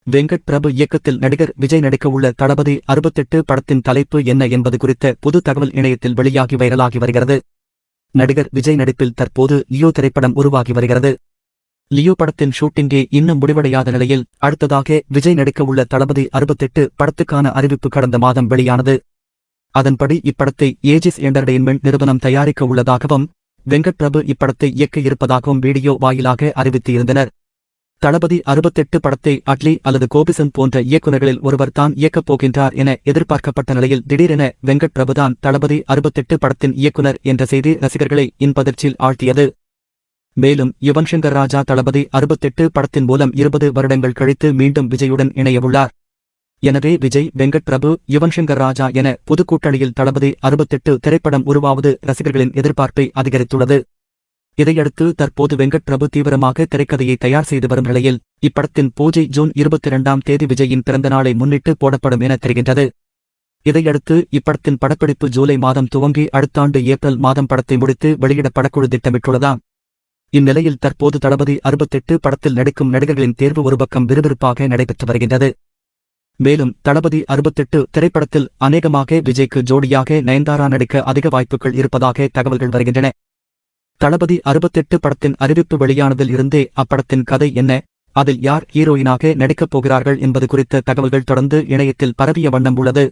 வெங்கட் பிரபு இயக்கத்தில் நடிகர் விஜய் நடிக்கவுள்ள தளபதி 68 படத்தின் தலைப்பு என்ன என்பது குறித்த புது தகவல் இணையத்தில் வெளியாகி வைரலாகி வருகிறது. நடிகர் விஜய் நடிப்பில் தற்போது லியோ திரைப்படம் உருவாகி வருகிறது. லியோ படத்தின் ஷூட்டிங்கே இன்னும் முடிவடையாத நிலையில் அடுத்ததாக விஜய் நடிக்கவுள்ள தளபதி 68 படத்துக்கான அறிவிப்பு கடந்த மாதம் வெளியானது. அதன்படி இப்படத்தை ஏஜிஸ் என்டர்டெயின்மெண்ட் நிறுவனம் தயாரிக்க உள்ளதாகவும் வெங்கட் பிரபு இப்படத்தை இயக்க இருப்பதாகவும் வீடியோ வாயிலாக அறிவித்திருந்தனர். தளபதி 68 படத்தை அட்லி அல்லது கோபிசந்த் போன்ற இயக்குநர்களில் ஒருவர் தான் இயக்கப் போகின்றார் என எதிர்பார்க்கப்பட்ட நிலையில் திடீரென வெங்கட் பிரபுதான் தளபதி 68 படத்தின் இயக்குனர் என்ற செய்தி ரசிகர்களை இன்பதிர்ச்சியில் ஆழ்த்தியது. மேலும் யுவன் சங்கர் ராஜா தளபதி 68 படத்தின் மூலம் 20 வருடங்கள் கழித்து மீண்டும் விஜயுடன் இணையவுள்ளார். எனவே விஜய், வெங்கட் பிரபு, யுவன் சங்கர் ராஜா என புது கூட்டணியில் தளபதி 68 திரைப்படம் உருவாவது ரசிகர்களின் எதிர்பார்ப்பை அதிகரித்துள்ளது. இதையடுத்து தற்போது வெங்கட் பிரபு தீவிரமாக திரைக்கதையை தயார் செய்து வரும் நிலையில் இப்படத்தின் பூஜை ஜூன் 22ஆம் தேதி விஜயின் பிறந்த நாளை முன்னிட்டு போடப்படும் என தெரிகின்றது. இதையடுத்து இப்படத்தின் படப்பிடிப்பு ஜூலை மாதம் துவங்கி அடுத்த ஆண்டு ஏப்ரல் மாதம் படத்தை முடித்து வெளியிட படக்குழு திட்டமிட்டுள்ளதாம். இந்நிலையில் தற்போது தளபதி 68 படத்தில் நடிக்கும் நடிகர்களின் தேர்வு ஒரு பக்கம் விறுவிறுப்பாக நடைபெற்று வருகின்றது. மேலும் தளபதி 68 திரைப்படத்தில் அநேகமாக விஜய்க்கு ஜோடியாக நயன்தாரா நடிக்க அதிக வாய்ப்புகள் இருப்பதாக தகவல்கள் வருகின்றன. தளபதி 68 படத்தின் அறிவிப்பு வெளியானதில் இருந்தே அப்படத்தின் கதை என்ன, அதில் யார் ஹீரோயினாக நடிக்கப் போகிறார்கள் என்பது குறித்த தகவல்கள் தொடர்ந்து இணையத்தில் பரவிய வண்ணம் உள்ளது.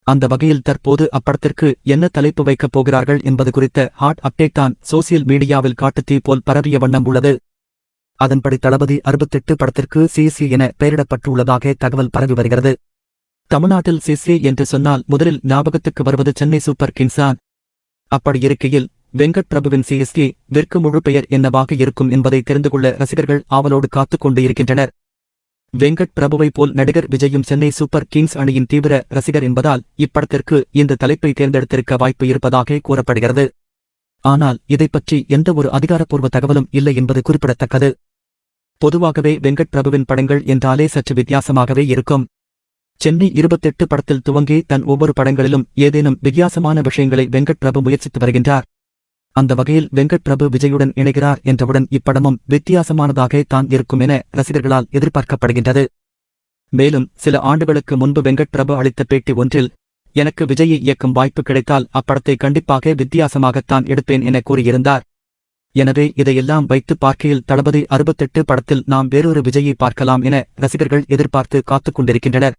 அந்த வகையில் தற்போது அப்படத்திற்கு என்ன தலைப்பு வைக்கப் போகிறார்கள் என்பது குறித்த ஹாட் அப்டேட் தான் சோசியல் மீடியாவில் காட்டுத்தீ போல் பரவிய வண்ணம் உள்ளது. அதன்படி தளபதி 68 படத்திற்கு சிசி என பெயரிடப்பட்டுள்ளதாக தகவல் பரவி வருகிறது. தமிழ்நாட்டில் சிசி என்று சொன்னால் முதலில் ஞாபகத்துக்கு வருவது சென்னை சூப்பர் கிங்ஸ் தான். அப்படி இருக்கையில் வெங்கட் பிரபுவின் சிஎஸ்கே விற்கு முழு பெயர் என்னவாக இருக்கும் என்பதை தெரிந்து கொள்ள ரசிகர்கள் ஆவலோடு காத்துக் கொண்டு இருக்கின்றனர். வெங்கட் பிரபுவை போல் நடிகர் விஜயும் சென்னை சூப்பர் கிங்ஸ் அணியின் தீவிர ரசிகர் என்பதால் இப்படத்திற்கு இந்த தலைப்பை தேர்ந்தெடுத்திருக்க வாய்ப்பு இருப்பதாக கூறப்படுகிறது. ஆனால் இதைப்பற்றி எந்த ஒரு அதிகாரப்பூர்வ தகவலும் இல்லை என்பது குறிப்பிடத்தக்கது. பொதுவாகவே வெங்கட் பிரபுவின் படங்கள் என்றாலே சற்று வித்தியாசமாகவே இருக்கும். சென்னை 28 படத்தில் துவங்கி தன் ஒவ்வொரு படங்களிலும் ஏதேனும் வித்தியாசமான விஷயங்களை வெங்கட் பிரபு முயற்சித்து வருகின்றார். அந்த வகையில் வெங்கட் பிரபு விஜயுடன் இணைகிறார் என்றவுடன் இப்படமும் வித்தியாசமானதாக தான் இருக்கும் என ரசிகர்களால் எதிர்பார்க்கப்படுகின்றது. மேலும் சில ஆண்டுகளுக்கு முன்பு வெங்கட் பிரபு அளித்த பேட்டி ஒன்றில், எனக்கு விஜயை இயக்கும் வாய்ப்பு கிடைத்தால் அப்படத்தை கண்டிப்பாக வித்தியாசமாகத்தான் எடுப்பேன் என கூறியிருந்தார். எனவே இதையெல்லாம் வைத்து பார்க்கையில் தளபதி 68 படத்தில் நாம் வேறொரு விஜயை பார்க்கலாம் என ரசிகர்கள் எதிர்பார்த்து காத்துக் கொண்டிருக்கின்றனர்.